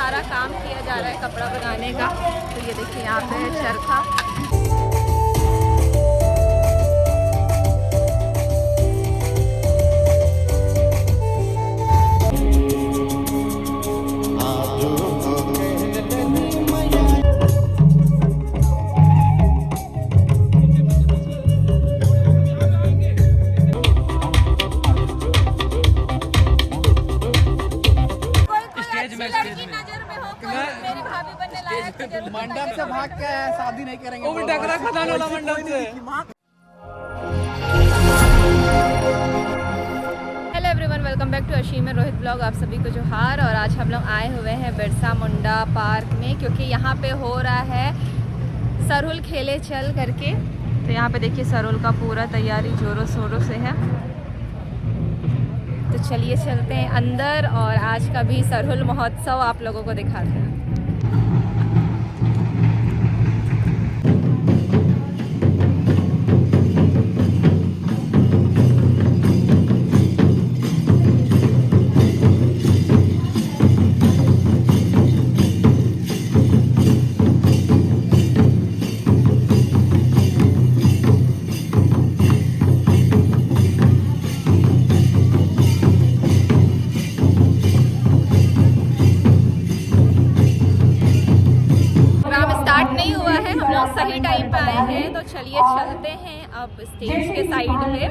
सारा काम किया जा रहा है कपड़ा बनाने का। तो ये देखिए यहाँ पे है चरखा। मंडप से भाग के आया, शादी नहीं करेंगे। वो भी डगरा खदान वाला मंडप से। Hello everyone, welcome back to Ashim Rohit blog. आप सभी को जोहार। और आज हम लोग आए हुए हैं बिरसा मुंडा पार्क में, क्योंकि यहाँ पे हो रहा है सरहुल खेले चल करके। तो यहाँ पे देखिए सरहुल का पूरा तैयारी जोरों शोरों से है। तो चलिए चलते हैं अंदर और आज का भी सरहुल महोत्सव आप लोगों को दिखाते हैं। सही टाइम पे आए हैं, तो चलिए चलते हैं अब स्टेज के साइड है।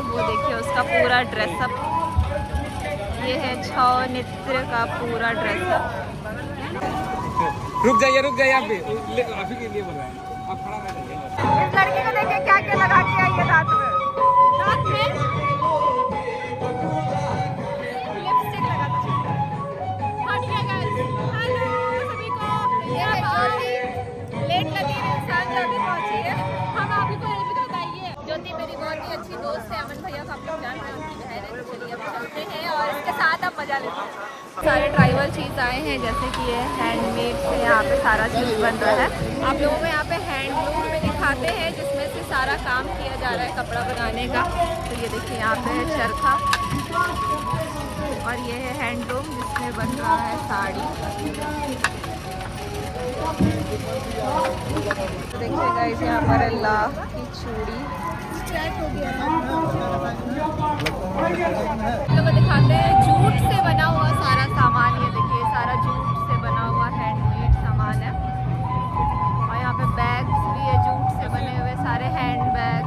वो देखिए उसका पूरा ड्रेसअप, ये है छौ नृत्य का पूरा ड्रेसअप। रुक जाइए आप भी, आप ही के लिए बोल रहे हैं, आप खड़ा कर दीजिए। इस लड़की को देखिए क्या क्या लगा के आई है दांत में लिपस्टिक लगा के। हेलो सभी को, ये बहुत ही लेट लगी इंसान जो अभी पहुंची है। हम आप ही को बताइए, ज्योति मेरी बहुत ही अच्छी दोस्त है, अमन भैया को आप लोग जान रहे हैं, उनकी बहन है। तो चलिए अब चलते हैं और इसके साथ अब मजा लेते हैं। सारे ट्राइबल चीज़ आए हैं, जैसे कि ये हैंडमेड से यहाँ पे सारा चीज़ बन रहा है। आप लोगों को यहाँ पे हैंडलूम में दिखाते हैं, जिसमें से सारा काम किया जा रहा है कपड़ा बनाने का। तो ये देखिए यहाँ पे है चरखा और ये है हैंडलूम जिसमें बन रहा है साड़ी। तो देखिए गाइस यहाँ पर लाख की चूड़ी लोग दिखाते हैं। जूट से बना हुआ सारा सामान, ये देखिए सारा जूट से बना हुआ हैंडमेड सामान है। और यहाँ पे बैग्स भी है जूट से बने हुए, सारे हैंड बैग।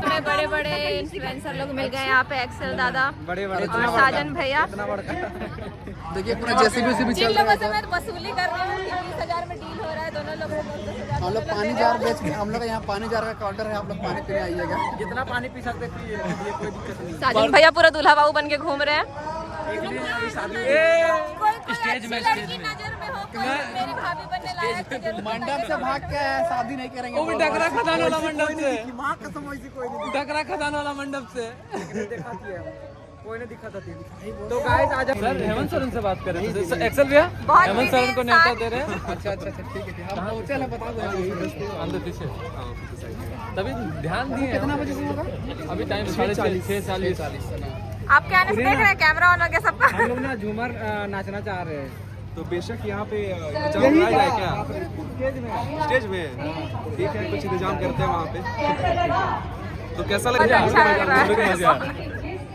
हमें बड़े बड़े इन्फ्लुएंसर लोग मिल गए यहाँ पे, एक्सेल दादा बड़े और साजन भैया। देखिए पूरा जेसीबी से भी चल रहा है। मैं वसूली कर रही हूँ, 20,000 में डील हो रहा है दोनों लोगों को। हम लोग पानी जार बेच के, हम लोग यहाँ पानी जार का काउंटर है, आप लोग पानी पीने आइएगा। जितना पानी पी सकते पिए, कोई दिक्कत नहीं। साजन भैया पूरा दूल्हा बाबू बन के घूम रहे हैं। स्टेज में मेरी भाभी बनने लायक है। मंडप से भाग के आया, शादी नहीं करेंगे। वो भी डगरा खदान वाला मंडप से। माँ कसम ऐसी कोई नहीं। डगरा खदान वाला मंडप से कोई नहीं दिखा था। तो गाइस आज सर हेमंत सरन से बात कर रहे हैं। एक्सेल भैया हेमंत सरन को न्योता दे रहे हैं। अच्छा ठीक है, हम चलो बता दो। अंदर पीछे तभी ध्यान दिए। कितना बजे से होगा? अभी टाइम 6:40। आपके आने से देख रहे हैं कैमरा ऑन हो गया सबका। हम लोग ना झूमर नाचना चाह रहे हैं, तो बेशक यहाँ पे इंतजाम किया जाए क्या? स्टेज में ठीक है, कुछ इंतजाम करते हैं वहाँ पे। तो कैसा लग रहा है?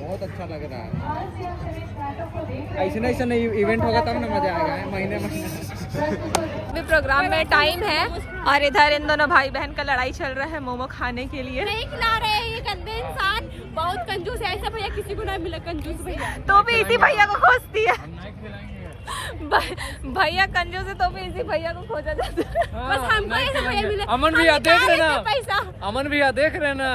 बहुत अच्छा लग रहा है। ऐसा नहीं इवेंट होगा तब ना मजा आएगा। महीने भी प्रोग्राम में टाइम है और इधर इन दोनों भाई बहन का लड़ाई चल रहा है मोमो खाने के लिए। नहीं खिला रहे हैं ये गंदे इंसान, बहुत कंजूस है। ऐसा भैया किसी को ना मिला कंजूस भैया। तो भी इसी भैया को खोजती है। भैया कंजूस है तो भी इसी भैया को खोजा जाता है। बस हमको ऐसे भैया मिले। अमन भैया देख रहे ना, पैसा अमन भैया देख रहे ना,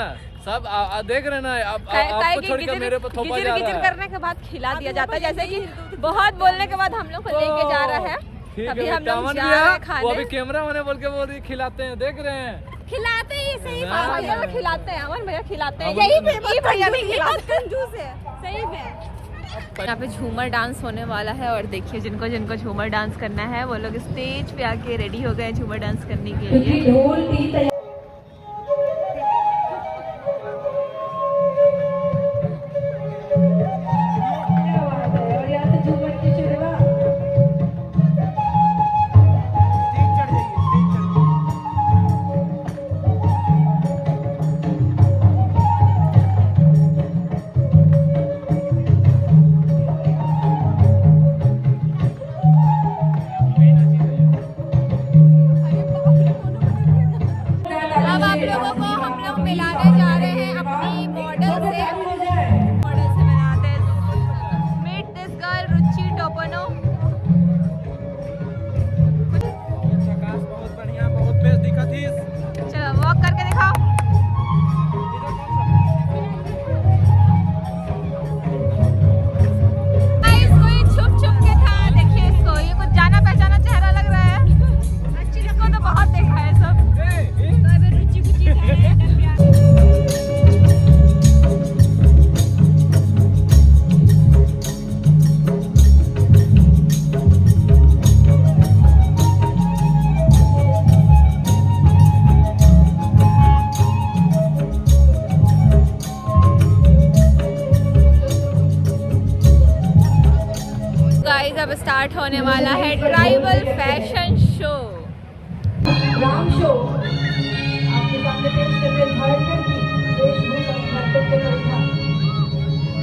सब देख रहे ना, आपको छोड़ के मेरे पर थोपा जा रहा है। करने के बाद खिला दिया जाता है, जैसे कि बहुत बोलने के बाद हम लोग को लेके जा रहा है। ठीक अभी है, हम लोग अमन जा रहे हैं भैया खाने। वो अभी कैमरा मैंने बोल के बोल रही खिलाते हैं, देख रहे हैं। खिलाते ही सही हाँ, बात भैया है। तो खिलाते हैं, अमन भैया खिलाते हैं। अमन यही भैया- पे भैया नहीं खिलाते। कंजूस है सही में। यहाँ पे झूमर डांस होने वाला है और देखिए जिनको जिनको झूमर डांस करना है वो लोग स्टेज पे आके रेडी हो गए झूमर डांस करने के लिए। अब आप लोगों को हम लोग मिलाने जा रहे हैं अपनी मॉडल से। मॉडल से मिलाते हैं। मीट दिस गर्ल रुचि टोपनो। बहुत बढ़िया, बहुत बेस्ट दिखा थी। चलो वॉक करके दिखाओ। गाइस कोई छुप छुप के था, देखिए इसको, ये कुछ जाना पहचाना चेहरा लग रहा है। अच्छी को तो बहुत देखा है सब। तो अभी रुचि कुची है। गाइस अब स्टार्ट होने वाला है tribal fashion show. Ram show आपके सामने पेश कर रहे झारखंड की वेशभूषा नर्तक परिधान।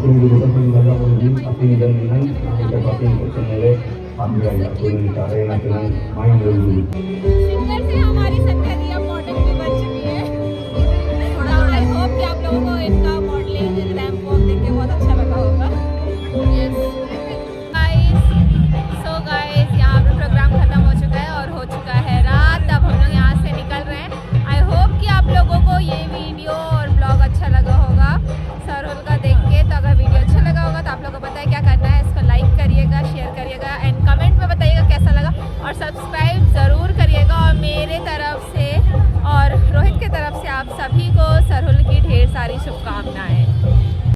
Bukan menjaga menuju api dan minum, kita pasti ikut senilai ambil ya, turun cara yang akan main dulu. Singer से हमारी संध्या दिया मॉडल भी बन चुकी है। आई होप कि आप लोगों को इनका मॉडलिंग रैंप वॉक देख के बहुत अच्छा लगा होगा। सो गाइस यहाँ पे प्रोग्राम खत्म हो चुका है और हो चुका है रात। अब हम लोग यहाँ से निकल रहे हैं। आई होप कि आप लोगों को ये वीडियो और ब्लॉग अच्छा लगा होगा सरहुल का देख के। तो अगर वीडियो अच्छा लगा होगा तो आप लोगों को पता है क्या करना है, इसको लाइक करिएगा, शेयर करिएगा एंड कमेंट में बताइएगा कैसा लगा और सब्सक्राइब ज़रूर करिएगा। और मेरे तरफ से और रोहित के तरफ से आप सभी को सरहुल की ढेर सारी शुभकामनाएं।